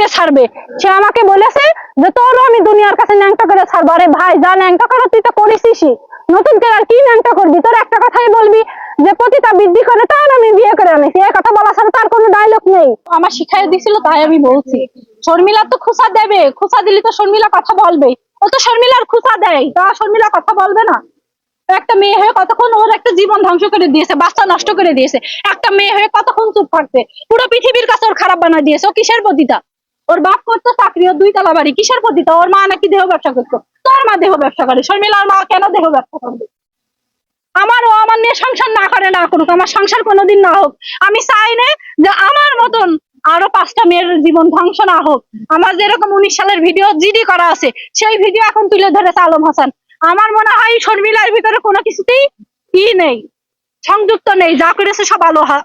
করে ছাড়বে। সে আমাকে বলেছে যে তোরও আমি দুনিয়ার কাছে ন্যাংটা করে ছাড়বো। আরে ভাই, যা ন্যাংটা করো তুই তো করেছিসই, নতুন করে আর কি ন্যাংটা করবি? তোর একটা কথাই বলবি যে পতিতা বৃদ্ধি করে তার আমি বিয়ে করে আনিছি, এই কথা বলা ছাড়া তার কোনো ডায়লগ নেই। আমার শিখাই দিছিল তাই আমি বলছি। শর্মিলা তো খুসা দেবে, খুসা দিলে তো শর্মিলা কথা বলবে। ও তো শর্মিলার খুসা দেয়, তা শর্মিলা কথা বলবে না? একটা মেয়ে হয়ে কতক্ষণ ওর একটা জীবন ধ্বংস করে দিয়েছে, বাচ্চা নষ্ট করে দিয়েছে। একটা মেয়ে হয়ে কতক্ষণ চুপ থাকতে? পুরো পৃথিবীর কাছে ওর খারাপ বানায় দিয়েছে। ও কিসের পতিতা? ওর বাপ করতো চাকরি, ও 2 তলা বাড়ি, কিসের পতিতা? ওর মা নাকি দেহ ব্যবসা করতো, তোর মা দেহ ব্যবসা করে, শর্মিলার মা কেন দেহ ব্যবসা করবে? আমার নিয়ে সংসার না করে না করুক, আমার সংসার কোনোদিন না হোক। আমি চাই না যে আমার মতন আরো 5টা মেয়ের জীবন ধ্বংস না হোক। আমার যেরকম 19 সালের ভিডিও জিডি করা আছে, সেই ভিডিও এখন তুলে ধরেছে আলম হাসান। আমার মনে হয় শর্মিলার ভিতরে কোনো কিছুতেই নেই, সংযুক্ত নেই, যা করেছে সব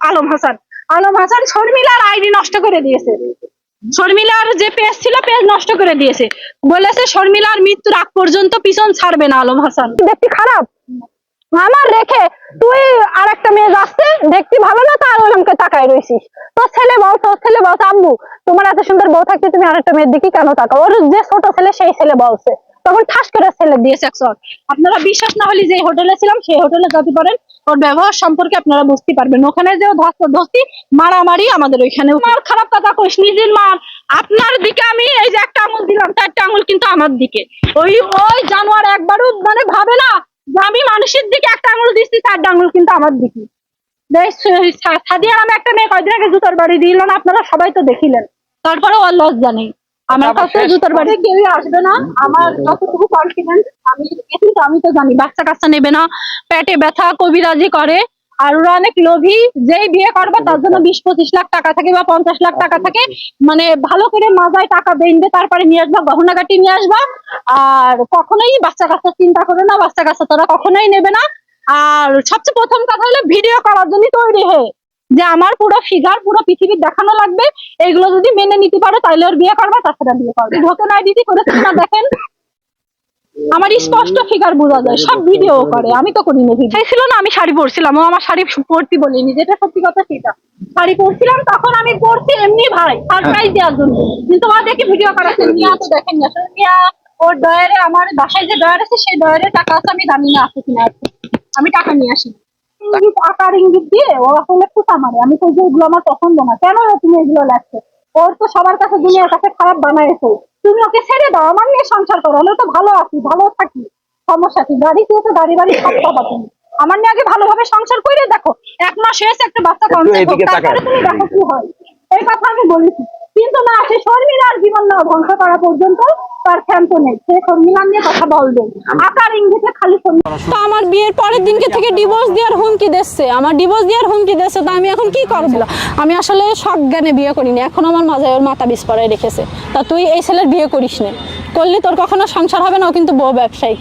আলম হাসান। আলম হাসান শর্মিলার আইডি নষ্ট করে দিয়েছে, শর্মিলার যে পেজ ছিল পেজ নষ্ট করে দিয়েছে, বলেছে শর্মিলার মৃত্যুর আগ পর্যন্ত পিছন ছাড়বে না আলম হাসান। দেখতে খারাপ আমার রেখে তুই আর একটা মেয়ে যাচ্ছে, দেখতে ভালো না, তার ওরকমকে তাকায় রয়েছিস। তোর ছেলে বলছে আম্মু তোমার এত সুন্দর বউ থাকতে তুমি আর একটা মেয়ের দিকে কেন তাকাও? ওর যে ছোট ছেলে সেই ছেলে বলছে, তখন ঠাস করে ছেলে দিয়েছে 100। আপনারা বিশ্বাস না হলে যে হোটেলে ছিলাম সেই হোটেলে যেতে পারেন, ওর ব্যবহার সম্পর্কে আপনারা বুঝতে পারবেন। ওখানে যে ধস্তি মারামারি, আমাদের ওইখানে মার খারাপ কথা কইস, নিজের মার। আপনার দিকে আমি এই যে একটা আঙুল দিলাম, 4টা আঙুল কিন্তু আমার দিকে। ওই জানোয়ার একবারও মানে ভাবে না যে আমি মানুষের দিকে একটা আঙুল দিচ্ছি, 4টা আঙুল কিন্তু আমার দিকে। সাদিয়া নামে একটা মেয়ে কয়দিন আগে জুতার বাড়ি দিল না, আপনারা সবাই তো দেখিলেন। তারপরে ওর লজ্জা নেই, আমার কাছে জুতার বাড়ি কেউই আসবে না। আমার যতটুকু কনফিডেন্স আমি তো জানি বাচ্চা কাচ্চা নেবে না, পেটে ব্যথা কবিরাজি করে। আর ওরা অনেক লোভী, যেই বিয়ে করবে তার জন্য 20-25 লাখ টাকা থাকে বা 50 লাখ টাকা থাকে, মানে ভালো করে মাজায় টাকা বেঁধে তারপরে নিয়ে আসবা, গহনাগাটি নিয়ে আসবা। আর কখনোই বাচ্চা কাচ্চা চিন্তা করে না, বাচ্চা কাচ্চা তারা কখনোই নেবে না। আর সবচেয়ে প্রথম কথা হলো ভিডিও করার জন্য তৈরি হয়ে যে আমার পুরো ফিগার পুরো পৃথিবীর দেখানো লাগবে, এইগুলো যদি মেনে নিতে পারো তাহলে ওর বিয়ে করবা, তাছাড়া বিয়ে করবে। ঘটনা আইডি করেছে না, দেখেন আমার স্পষ্ট ফিগার বোঝা যায়, সব ভিডিও করে, আমি তো করিনি। সেই ছিল না আমি শাড়ি পরছিলাম, ও আমার শাড়ি পরতে বলিনি, যেটা সত্যি কথা সেটা। শাড়ি পরছিলাম তখন আমি পরছি এমনি ভাই সারপ্রাইজ দেওয়ার জন্য, কিন্তু ওরা দেখি ভিডিও করাচ্ছে। মিয়া তো দেখেন না, মিয়া ওর ডয়ারে, আমার বাসায় যে ডয়ার আছে সেই ডয়ারে টাকা আছে, আমি জানি না আছে কিনা, আমি টাকা নিয়ে আসি। আকার ইঙ্গিত দিয়ে ও আসলে খুঁটা মারে। আমি তো এগুলো আমার পছন্দ না, কেন তুমি এগুলো লাগছে? ওর তো সবার কাছে দুনিয়ার কাছে খারাপ বানাইছো, তুমি ওকে ছেড়ে দাও, আমার নিয়ে সংসার করো, আমি তো ভালো আছি, ভালো থাকি, সমস্যা কি? গাড়ি চেয়েছো, গাড়ি বাড়ি সব পাবা তুমি, আমার নিয়ে আগে ভালোভাবে সংসার করে দেখো। 1 মাস হয়েছে, একটা বাচ্চা কনসেপ্ট হোক, তারপরে তুমি দেখো কি হয়। এই কথা আমি বলেছি, কিন্তু না, সে শর্মিলার জীবন না ধ্বংস করা পর্যন্ত তার ক্ষান্ত নেই। সে শর্মিলার নিয়ে কথা বলবে, আকার ইঙ্গিতে খালি। তো আমার বিয়ের পরের দিনকে থেকে ডিভোর্স দেওয়ার হুমকি দিচ্ছে, আমার ডিভোর্স দেওয়ার হুমকি দিচ্ছে। তো আমি এখন কি করবো? আমি আসলে সব জ্ঞানে বিয়ে করিনি, এখন আমার মাঝে ওর মাথা বিষ পড়ায় রেখেছে। তা তুই এই ছেলের বিয়ে করিস না, করলে তোর কখনো সংসার হবে না। ও কিন্তু বউ ব্যবসায়ী,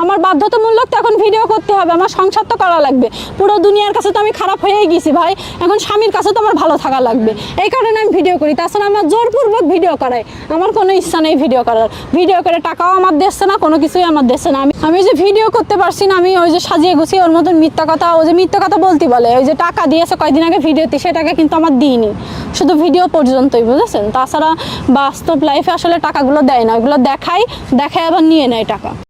আমার বাধ্যতামূলক তো এখন ভিডিও করতে হবে, আমার সংসার তো করা লাগবে। পুরো দুনিয়ার কাছে তো আমি খারাপ হয়েই গেছি ভাই, এখন স্বামীর কাছে তো আমার ভালো থাকা লাগবে, এই কারণে আমি ভিডিও করি। তাছাড়া আমার জোরপূর্বক ভিডিও করাই, আমার কোনো ইচ্ছা নেই ভিডিও করার। ভিডিও করে টাকাও আমার দিচ্ছে না, কোনো কিছুই আমার দিচ্ছে না। আমি যে ভিডিও করতে পারছি না, আমি ওই যে সাজিয়ে গুছিয়ে ওর মতন মিথ্যা কথা, ও যে মিথ্যা কথা বলতে বলে, ওই যে টাকা দিয়েছে কয়েকদিন আগে ভিডিওতে, সে টাকা কিন্তু আমার দিইনি, শুধু ভিডিও পর্যন্তই, বুঝেছেন? তাছাড়া বাস্তব লাইফে আসলে টাকাগুলো দেয় না, ওগুলো দেখায় আবার নিয়ে নেয় টাকা।